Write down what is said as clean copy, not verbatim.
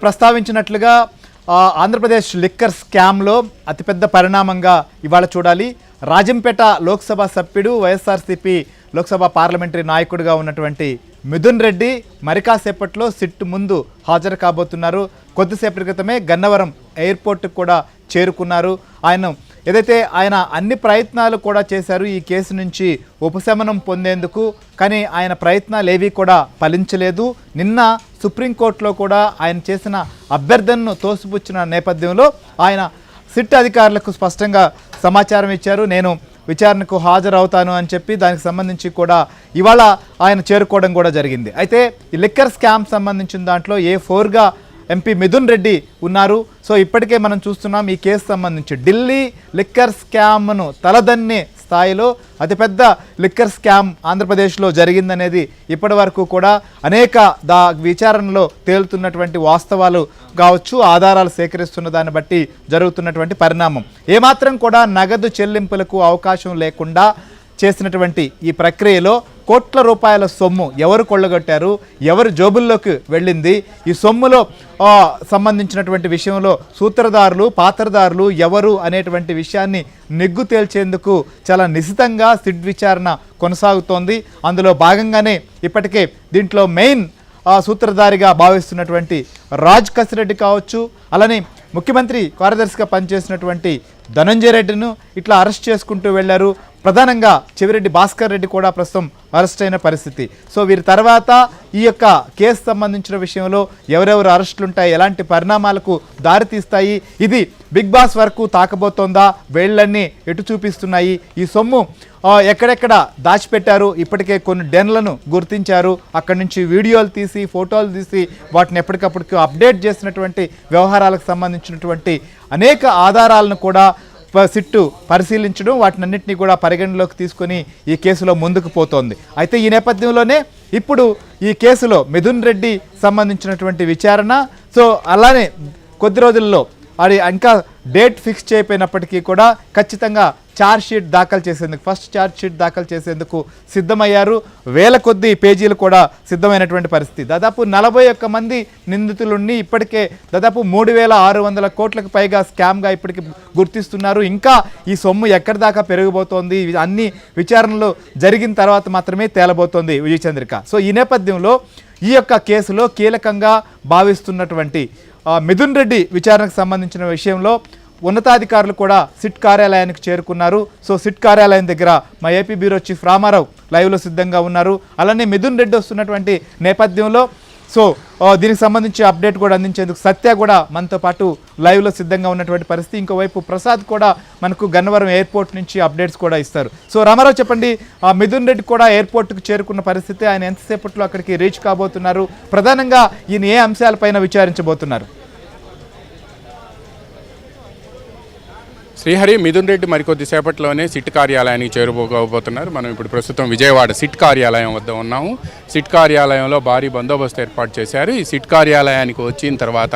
ప్రస్తావించినట్లుగా Andhra Pradesh liquor స్కామ్లో అతిపెద్ద పరిణామంగా ఇవాళ చూడాలి. రాజంపేట లోక్సభ సభ్యుడు, వైఎస్ఆర్సీపీ లోక్సభ పార్లమెంటరీ నాయకుడిగా ఉన్నటువంటి మిథున్ రెడ్డి మరి కాసేపట్లో సిట్ ముందు హాజరు కాబోతున్నారు. కొద్దిసేపటి క్రితమే గన్నవరం ఎయిర్పోర్ట్కి కూడా చేరుకున్నారు. ఆయన అన్ని ప్రయత్నాలు కూడా చేశారు ఈ కేసు నుంచి ఉపశమనం పొందేందుకు. కానీ ఆయన ప్రయత్నాలు ఏవి కూడా ఫలించలేదు. నిన్న సుప్రీంకోర్టులో కూడా ఆయన చేసిన అభ్యర్థనను తోసిపుచ్చిన నేపథ్యంలో ఆయన సిట్ అధికారులకు స్పష్టంగా సమాచారం ఇచ్చారు. నేను విచారణకు హాజరవుతాను అని చెప్పి దానికి సంబంధించి కూడా ఇవాళ ఆయన చేరుకోవడం కూడా జరిగింది. అయితే ఈ లిక్కర్ స్కామ్ సంబంధించిన దాంట్లో A4గా ఎంపీ మిథున్ రెడ్డి ఉన్నారు. సో ఇప్పటికే మనం చూస్తున్నాం ఈ కేసు సంబంధించి ఢిల్లీ లిక్కర్ స్కామ్ను తలదన్నే స్థాయిలో అతిపెద్ద లిక్కర్ స్కామ్ ఆంధ్రప్రదేశ్లో జరిగిందనేది ఇప్పటి వరకు కూడా అనేక విచారణలో తేలుతున్నటువంటి వాస్తవాలు కావచ్చు, ఆధారాలు సేకరిస్తున్న దాన్ని బట్టి జరుగుతున్నటువంటి పరిణామం. ఏమాత్రం కూడా నగదు చెల్లింపులకు అవకాశం లేకుండా చేసినటువంటి ఈ ప్రక్రియలో కోట్ల రూపాయల సొమ్ము ఎవరు కొల్లగొట్టారు, ఎవరు జోబుల్లోకి వెళ్ళింది, ఈ సొమ్ములో సంబంధించినటువంటి విషయంలో సూత్రధారులు, పాత్రధారులు ఎవరు అనేటువంటి విషయాన్ని నిగ్గు తేల్చేందుకు చాలా నిశితంగా సిట్ విచారణ కొనసాగుతోంది. అందులో భాగంగానే ఇప్పటికే దీంట్లో మెయిన్ సూత్రధారిగా భావిస్తున్నటువంటి రాజ్ కసిరెడ్డి కావచ్చు, అలానే ముఖ్యమంత్రి కార్యదర్శిగా పనిచేసినటువంటి ధనంజయ రెడ్డిను ఇట్లా అరెస్ట్ చేసుకుంటూ వెళ్లారు. ప్రధానంగా చెవిరెడ్డి భాస్కర్ రెడ్డి కూడా ప్రస్తుతం అరెస్ట్ అయిన పరిస్థితి. సో వీరి తర్వాత ఈ యొక్క కేసు సంబంధించిన విషయంలో ఎవరెవరు అరెస్టులు ఉంటాయి, ఎలాంటి పరిణామాలకు దారితీస్తాయి, ఇది బిగ్ బాస్ వరకు తాకబోతోందా, వేళ్లన్నీ ఎటు చూపిస్తున్నాయి, ఈ సొమ్ము ఎక్కడెక్కడ దాచిపెట్టారు, ఇప్పటికే కొన్ని డెన్లను గుర్తించారు, అక్కడి నుంచి వీడియోలు తీసి ఫోటోలు తీసి వాటిని ఎప్పటికప్పుడు అప్డేట్ చేసినటువంటి వ్యవహారాలకు సంబంధించినటువంటి అనేక ఆధారాలను కూడా సిట్టు పరిశీలించడం, వాటినన్నింటినీ కూడా పరిగణలోకి తీసుకొని ఈ కేసులో ముందుకు పోతోంది. అయితే ఈ నేపథ్యంలోనే ఇప్పుడు ఈ కేసులో మిథున్ రెడ్డి సంబంధించినటువంటి విచారణ, సో అలానే కొద్ది రోజుల్లో అది ఇంకా డేట్ ఫిక్స్ చేయకపోయినప్పటికీ కూడా ఖచ్చితంగా ఫస్ట్ ఛార్జ్ షీట్ దాఖలు చేసేందుకు సిద్ధమయ్యారు. వేల కొద్ది పేజీలు కూడా సిద్ధమైనటువంటి పరిస్థితి. దాదాపు 41 మంది నిందితులుండి ఇప్పటికే దాదాపు 3,600 కోట్లకు పైగా స్కామ్గా ఇప్పటికి గుర్తిస్తున్నారు. ఇంకా ఈ సొమ్ము ఎక్కడి దాకా పెరిగిపోతోంది, అన్ని విచారణలు జరిగిన తర్వాత మాత్రమే తేలబోతోంది విజయచంద్రిక. సో ఈ నేపథ్యంలో ఈ యొక్క కేసులో కీలకంగా భావిస్తున్నటువంటి మిథున్ రెడ్డి విచారణకు సంబంధించిన విషయంలో ఉన్నతాధికారులు కూడా సిట్ కార్యాలయానికి చేరుకున్నారు. సో సిట్ కార్యాలయం దగ్గర మా ఏపీ బ్యూరో చీఫ్ రామారావు లైవ్లో సిద్ధంగా ఉన్నారు. అలానే మిథున్ రెడ్డి వస్తున్నటువంటి నేపథ్యంలో సో దీనికి సంబంధించి అప్డేట్ కూడా అందించేందుకు సత్య కూడా మనతో పాటు లైవ్లో సిద్ధంగా ఉన్నటువంటి పరిస్థితి. ఇంకోవైపు ప్రసాద్ కూడా మనకు గన్నవరం ఎయిర్పోర్ట్ నుంచి అప్డేట్స్ కూడా ఇస్తారు. సో రామారావు చెప్పండి, మిథున్ రెడ్డి కూడా ఎయిర్పోర్ట్కి చేరుకున్న పరిస్థితి, ఆయన ఎంతసేపట్లో అక్కడికి రీచ్ కాబోతున్నారు, ప్రధానంగా ఈయన ఏ అంశాలపైన విచారించబోతున్నారు? శ్రీహరి, మిథున్ రెడ్డి మరికొద్ది సేపట్లోనే సిట్ కార్యాలయానికి చేరుకోబోతున్నారు. మనం ఇప్పుడు ప్రస్తుతం విజయవాడ సిట్ కార్యాలయం వద్ద ఉన్నాము. సిట్ కార్యాలయంలో భారీ బందోబస్తు ఏర్పాటు చేశారు. ఈ సిట్ కార్యాలయానికి వచ్చిన తర్వాత